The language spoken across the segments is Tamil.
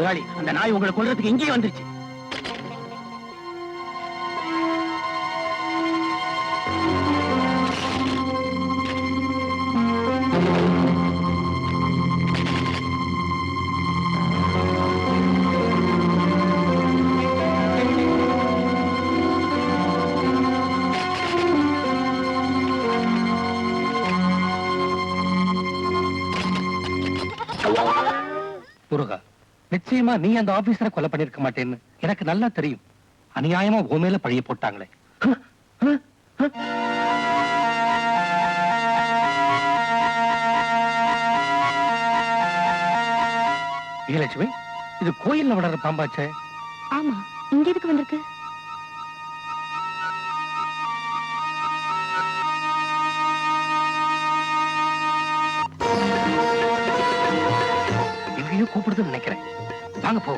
முதலாளி, அந்த நாய் உங்களை கொல்றதுக்கு இங்கேயே வந்துருச்சு. முருகா, நிச்சயமா நீ அந்த ஆபீசரை கொலை பண்ணிருக்க மாட்டேன்னு எனக்கு நல்லா தெரியும். அநியாயமா உன் மேல பழிய போட்டாங்களே. வீரலட்சுமி, இது கோயில்ல வளர்ற பாம்பாச்சே. ஆமா, இங்க எதுக்கு வந்திருக்கு? எங்கேயோ கூப்பிடுதுன்னு நினைக்கிறேன். வாங்க போ.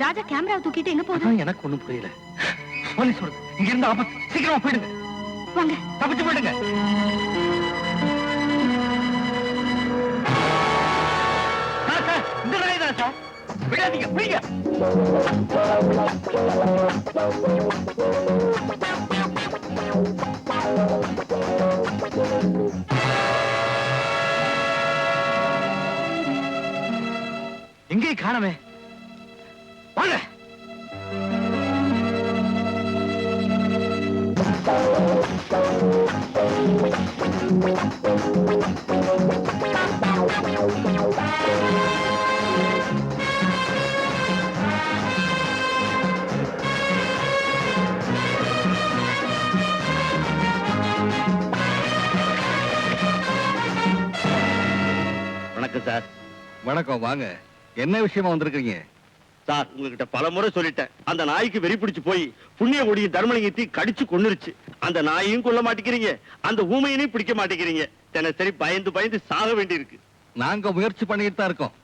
ராஜா கேமராவை தூக்கிட்டு எங்க போகுது? எனக்கு ஒண்ணும் புரியல. போலீஸ் வருது. இங்க இருந்து ஆபத்து. சீக்கிரமா போயிடுங்க. வாங்க, தப்பிச்சு போயிடுங்க. இந்த நிலையதான் சார். விடாதீங்க, பிடிங்க. எங்கே காணமே? வாங்க. வணக்கம் சார். வணக்கம், வாங்க. என்ன விஷயமா வந்திருக்கீங்க? சார், உங்ககிட்ட பல முறை சொல்லிட்டேன். அந்த நாய்க்கு வெறி பிடிச்சு போய் புண்ணிய கொடிய தர்மலிங்கத்தை கடிச்சு கொன்னுருச்சு. அந்த நாயையும் கொல்ல மாட்டேங்கிறீங்க, அந்த ஊமையனையும் பிடிக்க மாட்டேங்கிறீங்க. தினசரி பயந்து பயந்து சாக வேண்டி இருக்கு. நாங்க முயற்சி பண்ணிட்டு தான் இருக்கோம்.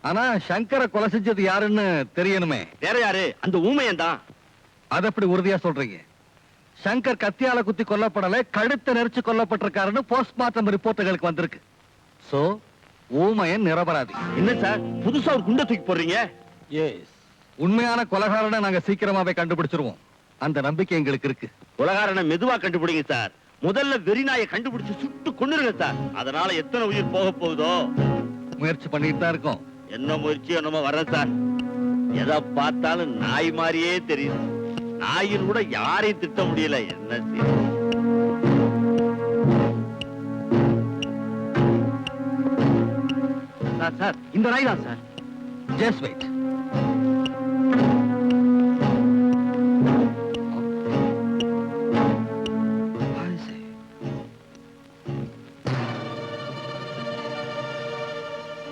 ஆனா சங்கரை கொலை செஞ்சது யாருன்னு தெரியணுமே. வேற யாரு? அந்த ஊமையன் தான். அது எப்படி உறுதியா சொல்றீங்க? சங்கர் கத்தியால குத்தி கொல்லப்படல, கழுத்தை நெரிச்சு கொல்லப்பட்டிருக்காருன்னு போஸ்ட்மார்ட்டம் ரிப்போர்ட்டுகளுக்கு வந்திருக்கு. சோ ஊமையன் நிரபராதி. என்ன சார் புதுசா ஒரு குண்டை தூக்கி போடுறீங்க? உண்மையான கொலைகாரனை நாங்க சீக்கிரமாவே கண்டுபிடிச்சிருவோம். அந்த நம்பிக்கை எங்களுக்கு இருக்கு. கொலைகாரனை மெதுவா கண்டுபிடிங்க சார். முதல்ல வெறிநாயை கண்டுபிடிச்சு சுட்டு கொன்னுருங்க சார். அதனால எத்தனை உயிர் போக போகுதோ. முயற்சி பண்ணிட்டு தான் இருக்கோம். என்ன முயற்சி என்னமோ வரேன் சார். எதை பார்த்தாலும் நாய் மாதிரியே தெரியும். நாயின் கூட யாரையும் திட்ட முடியல. என்ன செய்ய? சார், இந்த நாய் தான் sir. Just wait.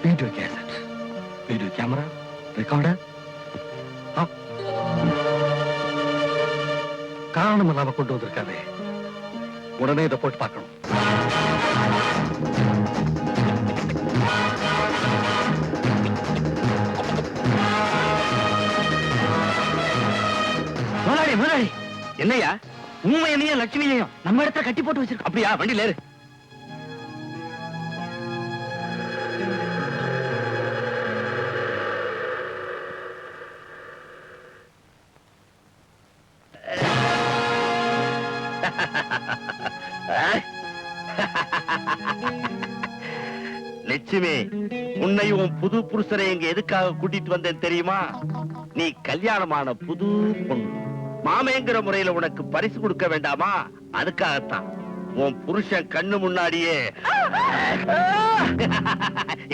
Video cassette, video camera, recorder. காரணம் இல்லாம கொண்டு வந்திருக்காவே. உடனே இதை போட்டு பார்க்கணும். என்னையா ஊமையனையும் லட்சுமியையும் நம்ம இடத்துல கட்டி போட்டு வச்சிருக்கோம். அப்படியா? வண்டியில ஏறு. லட்சுமி, உன்னை உன் புது புருஷரை இங்க எதுக்காக கூட்டிட்டு வந்தேன் தெரியுமா? நீ கல்யாணமான புது பொண்ணு. மாமேங்கிற முறையில உனக்கு பரிசு கொடுக்க வேண்டாமா? அதுக்காகத்தான் உன் புருஷன் கண்ணு முன்னாடியே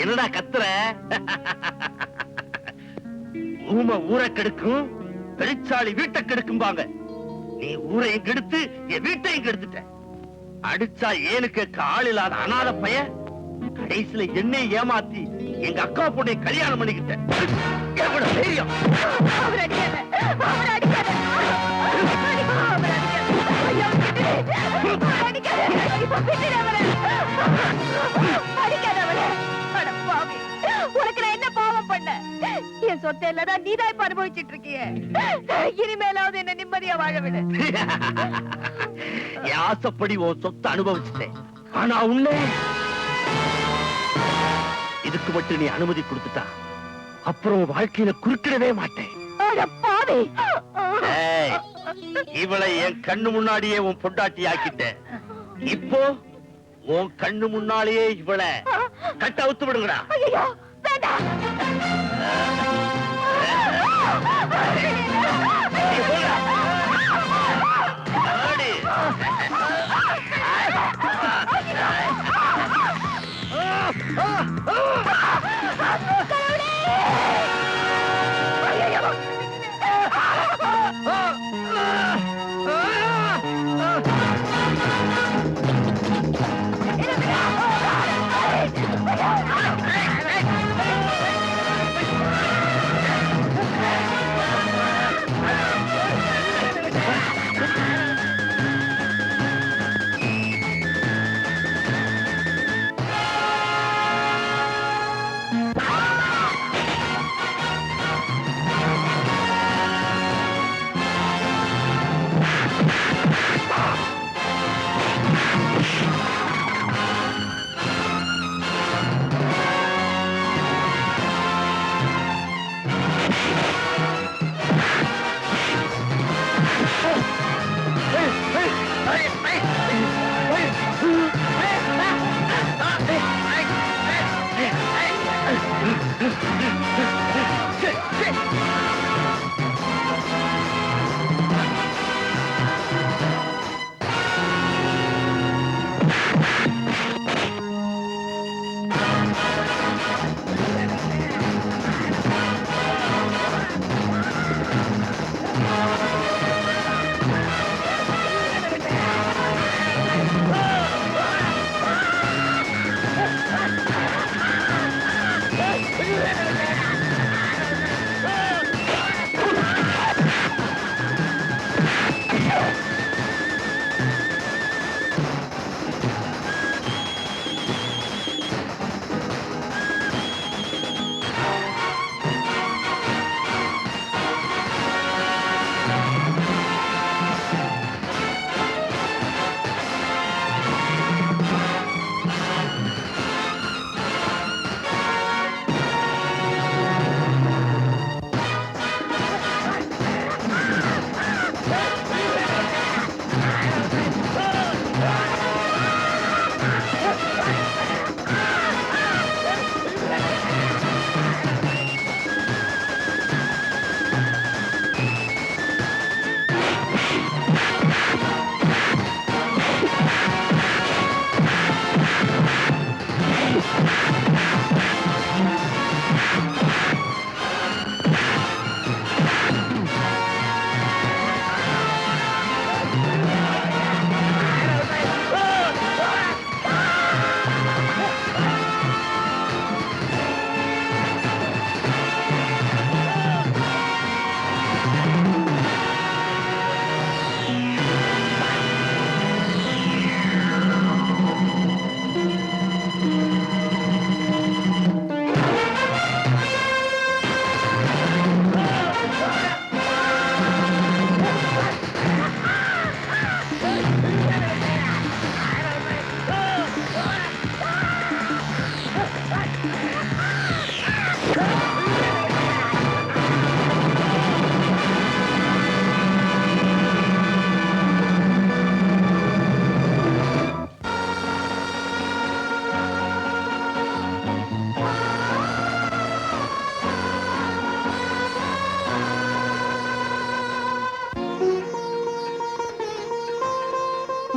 என்னடா கத்துற? ஊமை ஊரை கெடுக்கும், பெருச்சாளி வீட்டை கெடுக்கும்பாங்க. நீ ஊரையும் கெடுத்து என் வீட்டையும் கெடுத்துட்ட. அடிச்சா ஏனு கேட்க ஆள் இல்லாத அனாதை பையன் கடைசியில என்னை ஏமாத்தி எங்க அக்கா பொண்ணை கல்யாணம் பண்ணிக்கிட்ட. எவ்வளவு தைரியம்? உனக்கு நான் என்ன பாவம் பண்ண? என் சொத்தை இல்லதான் நீதான் இப்ப அனுபவிச்சுட்டு இருக்கிய. இனிமேலாவது என்ன நிம்மதியா வாழ விடு. என் ஆசைப்படி உன் சொத்தை அனுபவிச்சுட்டேன். ஆனா உன்னை இதுக்கு மட்டும் நீ அனுமதி கொடுத்துட்டா அப்புறம் வாழ்க்கையில குறுக்கிடவே மாட்டேன். ஏய், இவளை என் கண்ணு முன்னாடியே உன் பொண்டாட்டி ஆக்கிட்ட. இப்போ உன் கண்ணு முன்னாலேயே இவளை கட்ட அவுத்து விடுங்கடா.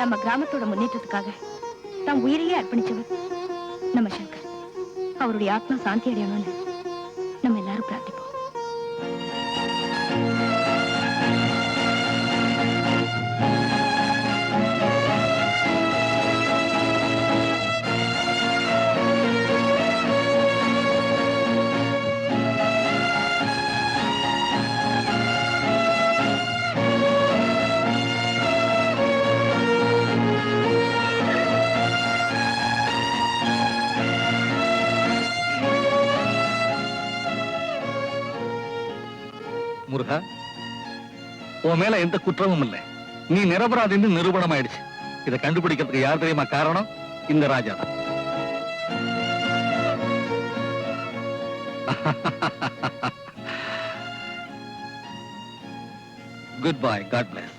நம்ம கிராமத்தோட முன்னேற்றத்துக்காக தம் உயிரையே அர்ப்பணிச்சவர் நம்ம சங்கர். அவருடைய ஆத்மா சாந்தி அடையணும்னு நம்ம எல்லாரும் பிரார்த்திப்போம். முருகா, உன் மேல எந்த குற்றமும் இல்லை. நீ நிரபராதின்னு நிரூபணம் ஆயிடுச்சு. இதை கண்டுபிடிக்கிறதுக்கு யார் தெரியுமா காரணம்? இந்த ராஜா தான். Good bye, God plus.